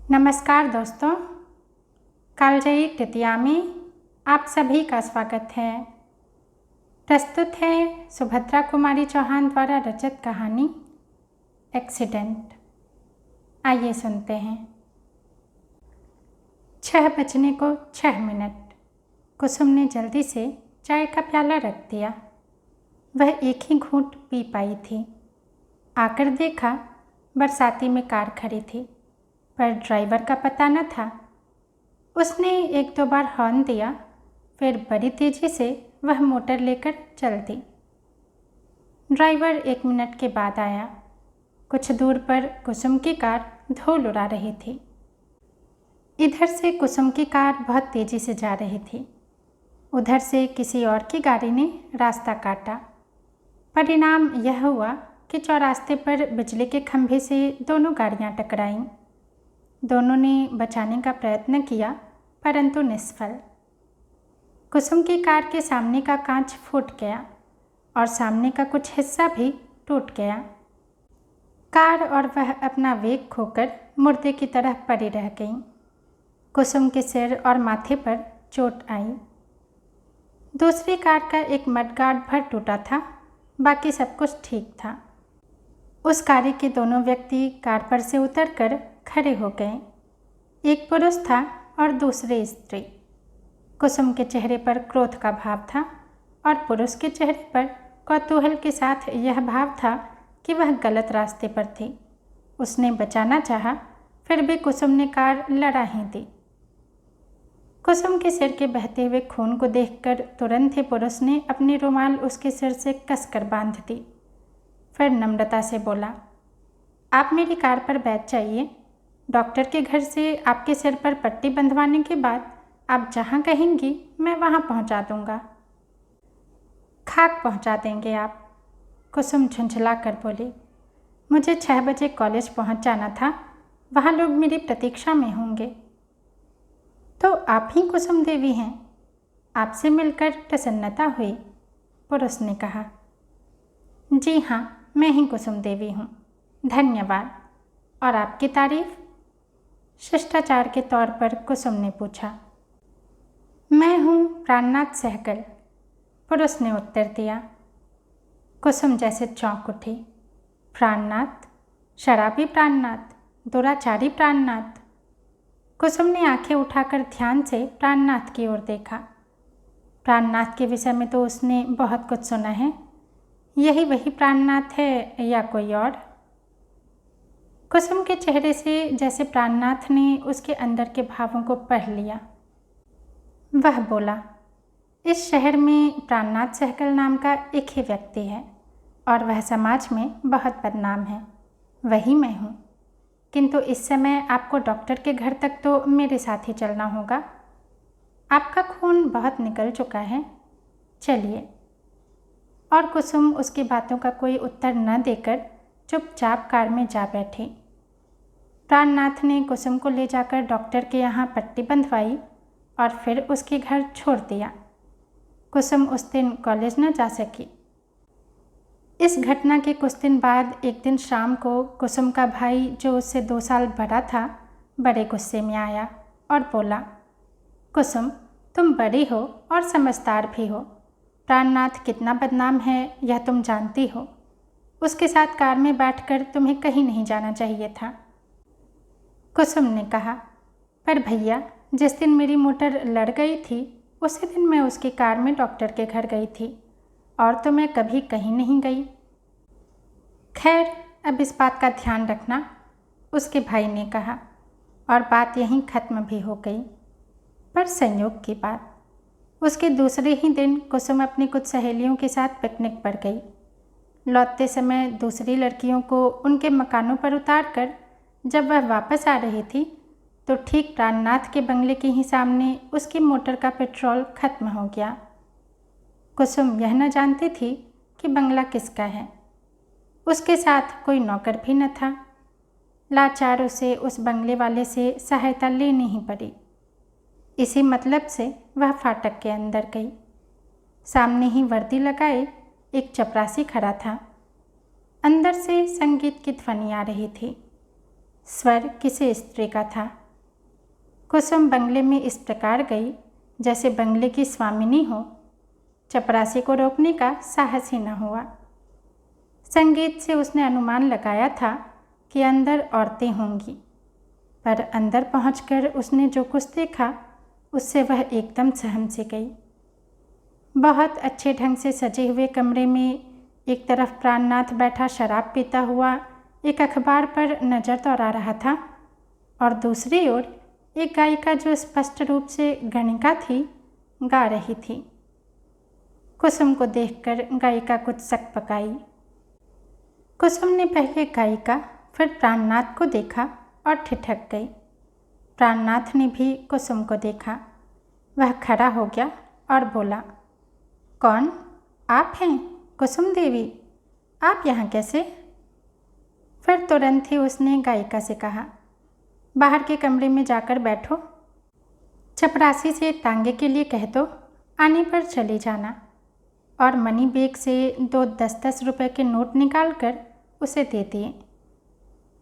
नमस्कार दोस्तों, कालजयी तृतीया में आप सभी का स्वागत है। प्रस्तुत है सुभद्रा कुमारी चौहान द्वारा रचित कहानी एक्सीडेंट। आइए सुनते हैं। 6 बजने को 6 मिनट। कुसुम ने जल्दी से चाय का प्याला रख दिया। वह एक ही घूंट पी पाई थी। आकर देखा बरसाती में कार खड़ी थी, पर ड्राइवर का पता न था। उसने 1-2 बार हॉर्न दिया, फिर बड़ी तेज़ी से वह मोटर लेकर चल दी। ड्राइवर 1 मिनट के बाद आया। कुछ दूर पर कुसुम की कार धूल उड़ा रही थी। इधर से कुसुम की कार बहुत तेज़ी से जा रही थी। उधर से किसी और की गाड़ी ने रास्ता काटा। परिणाम यह हुआ कि चौरास्ते पर बिजली के खंभे से दोनों गाड़ियां टकराईं। दोनों ने बचाने का प्रयत्न किया, परंतु निष्फल। कुसुम की कार के सामने का कांच फूट गया और सामने का कुछ हिस्सा भी टूट गया। कार और वह अपना वेग खोकर मुर्दे की तरह पड़ी रह गई। कुसुम के सिर और माथे पर चोट आई। दूसरी कार का एक मडगार्ड भर टूटा था, बाकी सब कुछ ठीक था। उस गाड़ी के दोनों व्यक्ति कार पर से उतरकर खड़े हो गए। एक पुरुष था और दूसरी स्त्री। कुसुम के चेहरे पर क्रोध का भाव था और पुरुष के चेहरे पर कौतूहल के साथ यह भाव था कि वह गलत रास्ते पर थी। उसने बचाना चाहा, फिर भी कुसुम ने कार लड़ा ही दी। कुसुम के सिर के बहते हुए खून को देखकर तुरंत ही पुरुष ने अपनी रुमाल उसके सिर से कसकर बांध दी। फिर नम्रता से बोला, आप मेरी कार पर बैठ जाइए। डॉक्टर के घर से आपके सिर पर पट्टी बंधवाने के बाद आप जहाँ कहेंगी मैं वहाँ पहुँचा दूँगा। खाक पहुँचा देंगे आप। कुसुम झुंझला कर बोली, मुझे 6 बजे कॉलेज पहुँच जाना था, वहाँ लोग मेरी प्रतीक्षा में होंगे। तो आप ही कुसुम देवी हैं? आपसे मिलकर प्रसन्नता हुई, पुरुष ने कहा। जी हाँ, मैं ही कुसुम देवी हूँ, धन्यवाद। और आपकी तारीफ? शिष्टाचार के तौर पर कुसुम ने पूछा। मैं हूँ प्राणनाथ सहगल, पुरुष ने उत्तर दिया। कुसुम जैसे चौंक उठी। प्राणनाथ? शराबी प्राणनाथ? दुराचारी प्राणनाथ? कुसुम ने आंखें उठाकर ध्यान से प्राणनाथ की ओर देखा। प्राणनाथ के विषय में तो उसने बहुत कुछ सुना है। यही वही प्राणनाथ है या कोई और? कुसुम के चेहरे से जैसे प्राणनाथ ने उसके अंदर के भावों को पढ़ लिया। वह बोला, इस शहर में प्राणनाथ सहगल नाम का एक ही व्यक्ति है और वह समाज में बहुत बदनाम है। वही मैं हूँ। किंतु इस समय आपको डॉक्टर के घर तक तो मेरे साथ ही चलना होगा। आपका खून बहुत निकल चुका है। चलिए। और कुसुम उसकी बातों का कोई उत्तर न देकर चुपचाप कार में जा बैठी। प्राणनाथ ने कुसुम को ले जाकर डॉक्टर के यहाँ पट्टी बंधवाई और फिर उसके घर छोड़ दिया। कुसुम उस दिन कॉलेज न जा सकी। इस घटना के कुछ दिन बाद एक दिन शाम को कुसुम का भाई, जो उससे 2 साल बड़ा था, बड़े गुस्से में आया और बोला, कुसुम, तुम बड़ी हो और समझदार भी हो। प्राणनाथ कितना बदनाम है यह तुम जानती हो। उसके साथ कार में बैठकर तुम्हें कहीं नहीं जाना चाहिए था। कुसुम ने कहा, पर भैया, जिस दिन मेरी मोटर लड़ गई थी उसी दिन मैं उसकी कार में डॉक्टर के घर गई थी और तो मैं कभी कहीं नहीं गई। खैर, अब इस बात का ध्यान रखना, उसके भाई ने कहा, और बात यहीं ख़त्म भी हो गई। पर संयोग की बात, उसके दूसरे ही दिन कुसुम अपनी कुछ सहेलियों के साथ पिकनिक पर गई। लौटते समय दूसरी लड़कियों को उनके मकानों पर उतारकर जब वह वापस आ रही थी तो ठीक प्राणनाथ के बंगले के ही सामने उसकी मोटर का पेट्रोल खत्म हो गया। कुसुम यह न जानती थी कि बंगला किसका है। उसके साथ कोई नौकर भी न था। लाचार उसे उस बंगले वाले से सहायता लेनी ही पड़ी। इसी मतलब से वह फाटक के अंदर गई। सामने ही वर्दी लगाए एक चपरासी खड़ा था। अंदर से संगीत की ध्वनि आ रही थी। स्वर किसी स्त्री का था। कुसुम बंगले में इस प्रकार गई जैसे बंगले की स्वामिनी हो। चपरासी को रोकने का साहस ही न हुआ। संगीत से उसने अनुमान लगाया था कि अंदर औरतें होंगी, पर अंदर पहुंचकर उसने जो कुछ देखा उससे वह एकदम सहम सी गई। बहुत अच्छे ढंग से सजे हुए कमरे में एक तरफ प्राणनाथ बैठा शराब पीता हुआ एक अखबार पर नज़र दौड़ा रहा था, और दूसरी ओर एक गायिका जो स्पष्ट रूप से गणिका थी गा रही थी। कुसुम को देखकर गायिका कुछ सक पकाई। कुसुम ने पहले गायिका फिर प्राणनाथ को देखा और ठिठक गई। प्राणनाथ ने भी कुसुम को देखा। वह खड़ा हो गया और बोला, कौन? आप हैं कुसुम देवी? आप यहाँ कैसे? फिर तुरंत ही उसने गायिका से कहा, बाहर के कमरे में जाकर बैठो। चपरासी से तांगे के लिए कह दो, आने पर चली जाना। और मनी बैग से 2 10-10 रुपए के नोट निकाल कर उसे दे दिए।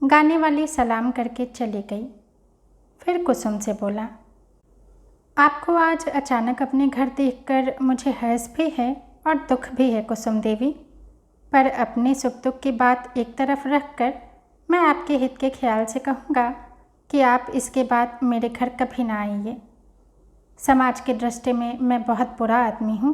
गाने वाली सलाम करके चली गई। फिर कुसुम से बोला, आपको आज अचानक अपने घर देखकर मुझे हर्ष भी है और दुख भी है कुसुम देवी, पर अपने सुख दुख की बात एक तरफ रख कर मैं आपके हित के ख्याल से कहूँगा कि आप इसके बाद मेरे घर कभी ना आइए। समाज की दृष्टि में मैं बहुत बुरा आदमी हूँ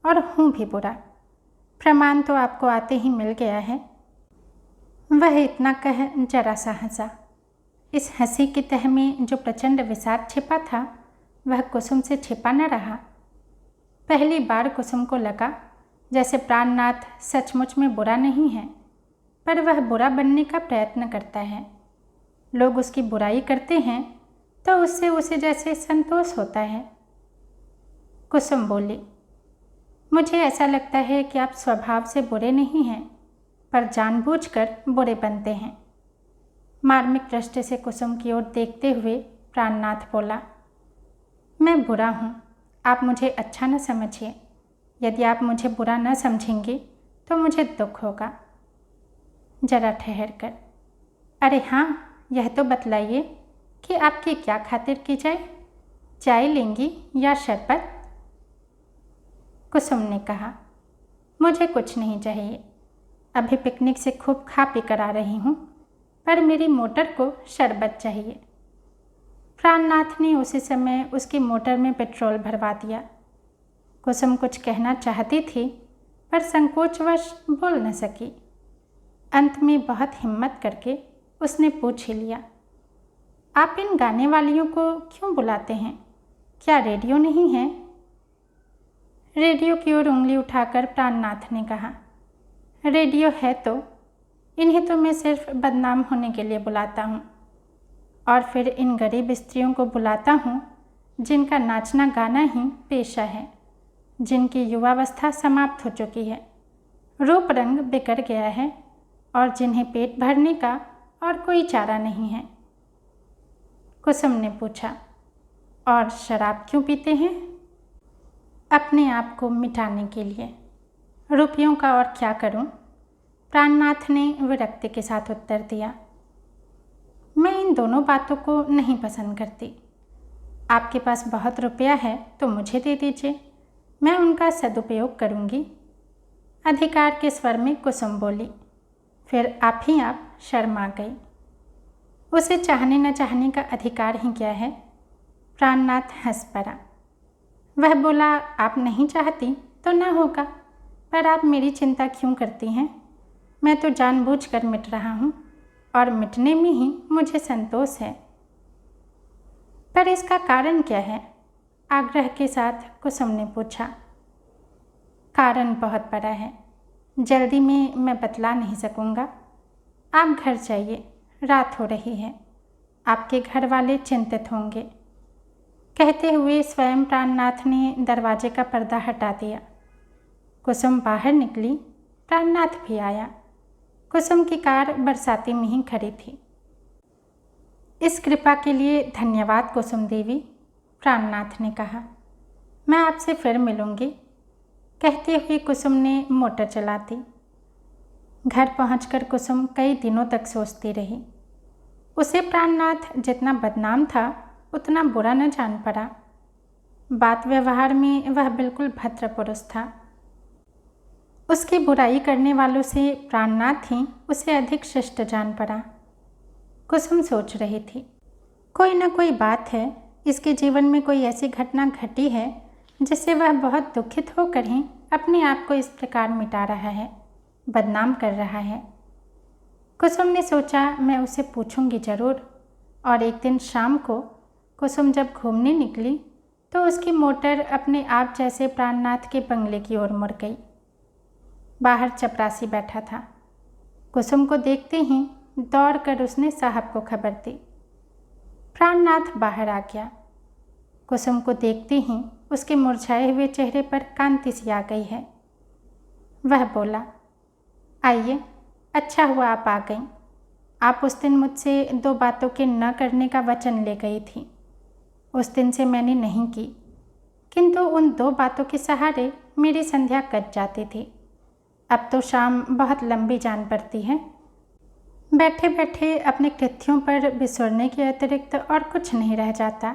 और हूँ भी बुरा। प्रमाण तो आपको आते ही मिल गया है। वह इतना कह जरा सा हंसा। इस हंसी की तह में जो प्रचंड विषाद छिपा था वह कुसुम से छिपा न रहा। पहली बार कुसुम को लगा जैसे प्राणनाथ सचमुच में बुरा नहीं है, पर वह बुरा बनने का प्रयत्न करता है। लोग उसकी बुराई करते हैं तो उससे उसे जैसे संतोष होता है। कुसुम बोली, मुझे ऐसा लगता है कि आप स्वभाव से बुरे नहीं हैं, पर जानबूझकर बुरे बनते हैं। मार्मिक दृष्टि से कुसुम की ओर देखते हुए प्राणनाथ बोला, मैं बुरा हूँ, आप मुझे अच्छा न समझिए। यदि आप मुझे बुरा न समझेंगे तो मुझे दुख होगा। जरा ठहर कर, अरे हाँ, यह तो बतलाइए कि आपकी क्या खातिर की जाए, चाय लेंगी या शरबत? कुसुम ने कहा, मुझे कुछ नहीं चाहिए। अभी पिकनिक से खूब खा पी कर आ रही हूँ, पर मेरी मोटर को शरबत चाहिए। प्राणनाथ ने उसी समय उसकी मोटर में पेट्रोल भरवा दिया। कुसुम कुछ कहना चाहती थी, पर संकोचवश बोल न सकी। अंत में बहुत हिम्मत करके उसने पूछ ही लिया, आप इन गाने वालियों को क्यों बुलाते हैं? क्या रेडियो नहीं है? रेडियो की ओर उंगली उठाकर प्राणनाथ ने कहा, रेडियो है तो, इन्हें तो मैं सिर्फ बदनाम होने के लिए बुलाता हूँ। और फिर इन गरीब स्त्रियों को बुलाता हूँ जिनका नाचना गाना ही पेशा है, जिनकी युवावस्था समाप्त हो चुकी है, रूप रंग बिगड़ गया है और जिन्हें पेट भरने का और कोई चारा नहीं है। कुसुम ने पूछा, और शराब क्यों पीते हैं? अपने आप को मिटाने के लिए। रुपयों का और क्या करूं? प्राणनाथ ने विरक्ति के साथ उत्तर दिया, मैं इन दोनों बातों को नहीं पसंद करती। आपके पास बहुत रुपया है तो मुझे दे दीजिए, मैं उनका सदुपयोग करूंगी। अधिकार के स्वर में कुसुम बोली। फिर आप ही आप शर्मा गई। उसे चाहने न चाहने का अधिकार ही क्या है? प्राणनाथ हंस पड़ा। वह बोला, आप नहीं चाहती तो न होगा, पर आप मेरी चिंता क्यों करती हैं? मैं तो जानबूझकर मिट रहा हूँ और मिटने में ही मुझे संतोष है। पर इसका कारण क्या है? आग्रह के साथ कुसुम ने पूछा। कारण बहुत बड़ा है, जल्दी में मैं बतला नहीं सकूँगा। आप घर जाइए, रात हो रही है, आपके घर वाले चिंतित होंगे। कहते हुए स्वयं प्राणनाथ ने दरवाजे का पर्दा हटा दिया। कुसुम बाहर निकली, प्राणनाथ भी आया। कुसुम की कार बरसाती में ही खड़ी थी। इस कृपा के लिए धन्यवाद कुसुम देवी, प्राणनाथ ने कहा। मैं आपसे फिर मिलूंगी। कहते हुए कुसुम ने मोटर चला दी। घर पहुंचकर कुसुम कई दिनों तक सोचती रही। उसे प्राणनाथ जितना बदनाम था उतना बुरा न जान पड़ा। बात व्यवहार में वह बिल्कुल भद्र पुरुष था। उसकी बुराई करने वालों से प्राणनाथ ही उसे अधिक शिष्ट जान पड़ा। कुसुम सोच रही थी, कोई न कोई बात है, इसके जीवन में कोई ऐसी घटना घटी है जिससे वह बहुत दुखित होकर ही अपने आप को इस प्रकार मिटा रहा है, बदनाम कर रहा है। कुसुम ने सोचा मैं उसे पूछूंगी जरूर। और एक दिन शाम को कुसुम जब घूमने निकली तो उसकी मोटर अपने आप जैसे प्राणनाथ के बंगले की ओर मुड़ गई। बाहर चपरासी बैठा था। कुसुम को देखते ही दौड़कर उसने साहब को खबर दी। प्राणनाथ बाहर आ गया। कुसुम को देखते ही उसके मुरझाए हुए चेहरे पर कांति सी आ गई है। वह बोला, आइए, अच्छा हुआ आप आ गईं। आप उस दिन मुझसे 2 बातों के न करने का वचन ले गई थी। उस दिन से मैंने नहीं की, किंतु उन 2 बातों के सहारे मेरी संध्या कट जाती थी। अब तो शाम बहुत लंबी जान पड़ती है। बैठे बैठे अपने कृत्यों पर बिसरने के अतिरिक्त और कुछ नहीं रह जाता।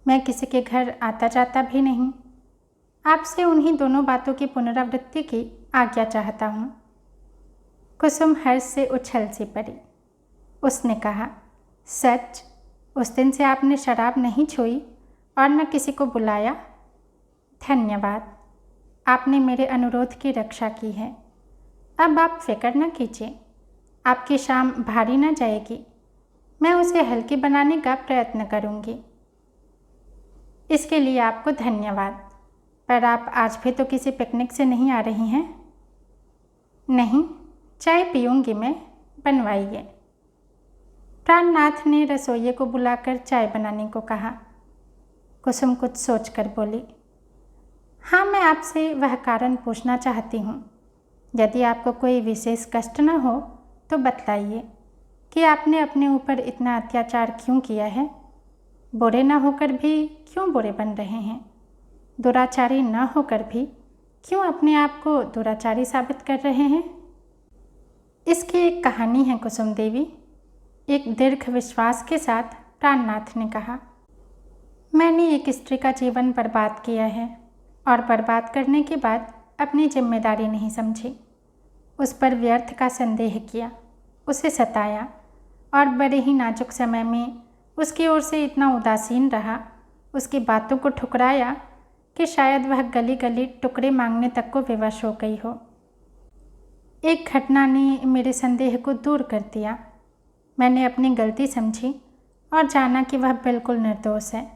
मैं किसी के घर आता जाता भी नहीं। आपसे उन्हीं दोनों बातों की पुनरावृत्ति की आज्ञा चाहता हूँ। कुसुम हर्ष से उछल सी पड़ी। उसने कहा, सच? उस दिन से आपने शराब नहीं छोई और न किसी को बुलाया? धन्यवाद, आपने मेरे अनुरोध की रक्षा की है। अब आप फिक्र न कीजिए, आपकी शाम भारी न जाएगी। मैं उसे हल्की बनाने का प्रयत्न करूंगी। इसके लिए आपको धन्यवाद। पर आप आज भी तो किसी पिकनिक से नहीं आ रही हैं? नहीं, चाय पीऊंगी मैं, बनवाइए। प्राणनाथ ने रसोइये को बुलाकर चाय बनाने को कहा। कुसुम कुछ सोचकर बोली, हाँ, मैं आपसे वह कारण पूछना चाहती हूँ। यदि आपको कोई विशेष कष्ट न हो तो बतलाइए कि आपने अपने ऊपर इतना अत्याचार क्यों किया है। बुरे न होकर भी क्यों बुरे बन रहे हैं? दुराचारी न होकर भी क्यों अपने आप को दुराचारी साबित कर रहे हैं? इसकी एक कहानी है कुसुम देवी, एक दीर्घ विश्वास के साथ प्राणनाथ ने कहा। मैंने एक स्त्री का जीवन बर्बाद किया है और बर्बाद करने के बाद अपनी जिम्मेदारी नहीं समझी। उस पर व्यर्थ का संदेह किया, उसे सताया और बड़े ही नाजुक समय में उसकी ओर से इतना उदासीन रहा, उसकी बातों को ठुकराया कि शायद वह गली गली टुकड़े मांगने तक को विवश हो गई हो। एक घटना ने मेरे संदेह को दूर कर दिया। मैंने अपनी गलती समझी और जाना कि वह बिल्कुल निर्दोष है।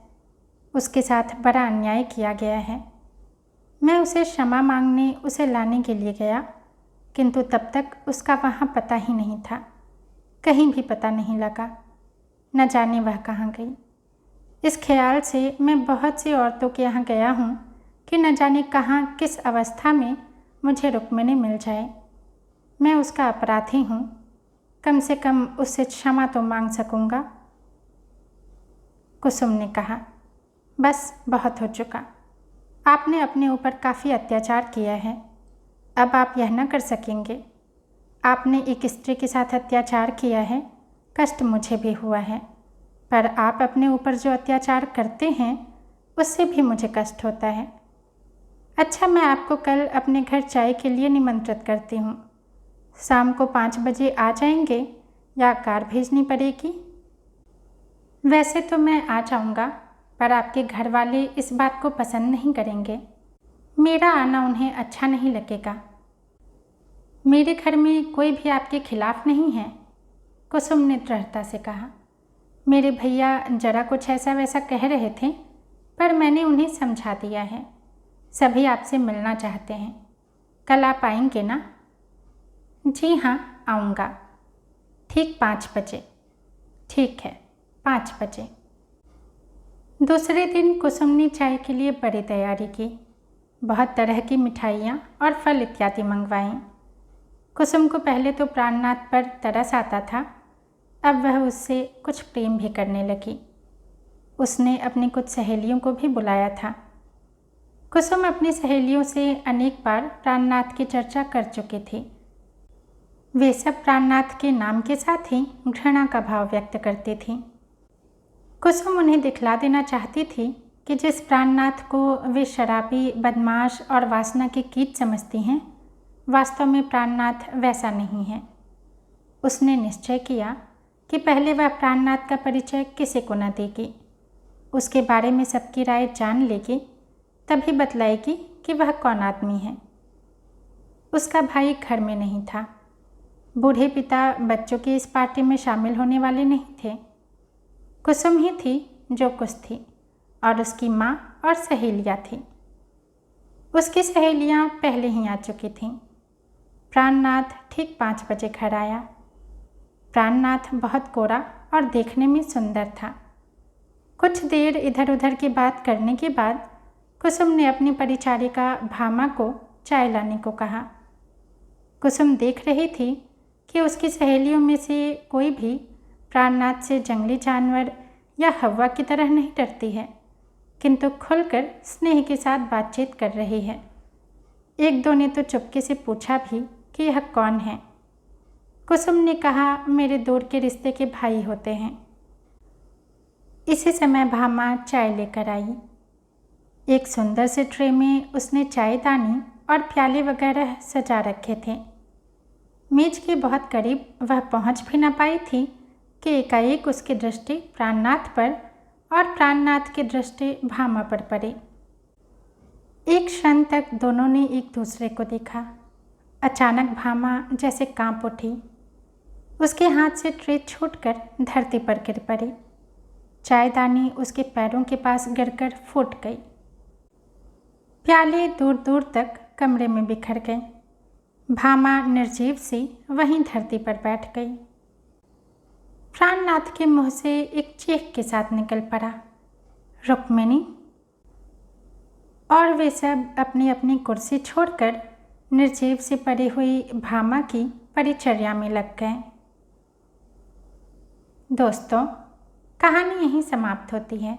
उसके साथ बड़ा अन्याय किया गया है। मैं उसे क्षमा मांगने उसे लाने के लिए गया, किंतु तब तक उसका वहाँ पता ही नहीं था। कहीं भी पता नहीं लगा। न जाने वह कहाँ गई। इस ख्याल से मैं बहुत सी औरतों के यहाँ गया हूँ कि न जाने कहाँ किस अवस्था में मुझे रुक्मिणी मिल जाए। मैं उसका अपराधी हूँ, कम से कम उससे क्षमा तो मांग सकूँगा। कुसुम ने कहा, बस बहुत हो चुका। आपने अपने ऊपर काफ़ी अत्याचार किया है। अब आप यह न कर सकेंगे। आपने एक स्त्री के साथ अत्याचार किया है, कष्ट मुझे भी हुआ है, पर आप अपने ऊपर जो अत्याचार करते हैं उससे भी मुझे कष्ट होता है। अच्छा, मैं आपको कल अपने घर चाय के लिए निमंत्रित करती हूँ। शाम को 5 बजे आ जाएंगे या कार भेजनी पड़ेगी? वैसे तो मैं आ जाऊँगा, पर आपके घर वाले इस बात को पसंद नहीं करेंगे। मेरा आना उन्हें अच्छा नहीं लगेगा। मेरे घर में कोई भी आपके खिलाफ नहीं है, कुसुम ने दृढ़ता से कहा। मेरे भैया जरा कुछ ऐसा वैसा कह रहे थे, पर मैंने उन्हें समझा दिया है। सभी आपसे मिलना चाहते हैं। कल आप आएंगे ना? जी हाँ, आऊँगा। ठीक 5 बजे। ठीक है, 5 बजे। दूसरे दिन कुसुम ने चाय के लिए बड़ी तैयारी की। बहुत तरह की मिठाइयाँ और फल इत्यादि मंगवाईं। कुसुम को पहले तो प्राणनाथ पर तरस आता था, अब वह उससे कुछ प्रेम भी करने लगी। उसने अपनी कुछ सहेलियों को भी बुलाया था। कुसुम अपनी सहेलियों से अनेक बार प्राणनाथ की चर्चा कर चुकी थी। वे सब प्राणनाथ के नाम के साथ ही घृणा का भाव व्यक्त करती थीं। कुसुम उन्हें दिखला देना चाहती थी कि जिस प्राणनाथ को वे शराबी, बदमाश और वासना के कीट समझती हैं, वास्तव में प्राणनाथ वैसा नहीं है। उसने निश्चय किया कि पहले वह प्राणनाथ का परिचय किसी को न देगी, उसके बारे में सबकी राय जान लेगी, तभी बतलाएगी कि वह कौन आदमी है। उसका भाई घर में नहीं था। बूढ़े पिता बच्चों की इस पार्टी में शामिल होने वाले नहीं थे। कुसुम ही थी जो कुछ थी, और उसकी माँ और सहेलियाँ थीं। उसकी सहेलियाँ पहले ही आ चुकी थीं। प्राणनाथ ठीक 5 बजे घर आया। प्राणनाथ बहुत गोरा और देखने में सुंदर था। कुछ देर इधर उधर की बात करने के बाद कुसुम ने अपनी परिचारिका भामा को चाय लाने को कहा। कुसुम देख रही थी कि उसकी सहेलियों में से कोई भी प्राणनाथ से जंगली जानवर या हवा की तरह नहीं डरती है, किंतु खुलकर स्नेह के साथ बातचीत कर रही है। एक दो ने तो चुपके से पूछा भी कि यह कौन है। कुसुम ने कहा, मेरे दूर के रिश्ते के भाई होते हैं। इसी समय भामा चाय लेकर आई। एक सुंदर से ट्रे में उसने चायदानी और प्याले वगैरह सजा रखे थे। मेज के बहुत करीब वह पहुंच भी न पाई थी कि एकाएक उसकी दृष्टि प्राणनाथ पर और प्राणनाथ की दृष्टि भामा पर पड़ी। एक क्षण तक दोनों ने एक दूसरे को देखा। अचानक भामा जैसे कांप उठी। उसके हाथ से ट्रे छूटकर धरती पर गिर पड़ी। चायदानी उसके पैरों के पास गिरकर फूट गई। प्याले दूर दूर तक कमरे में बिखर गए। भामा निर्जीव सी वहीं धरती पर बैठ गई। प्राणनाथ के मुंह से एक चीख के साथ निकल पड़ा, रुक्मिणी। और वे सब अपनी अपनी कुर्सी छोड़कर निर्जीव से पड़ी हुई भामा की परिचर्या में लग गए। दोस्तों, कहानी यहीं समाप्त होती है।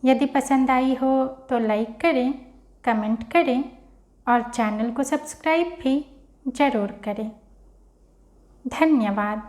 यदि पसंद आई हो तो लाइक करें, कमेंट करें और चैनल को सब्सक्राइब भी ज़रूर करें। धन्यवाद।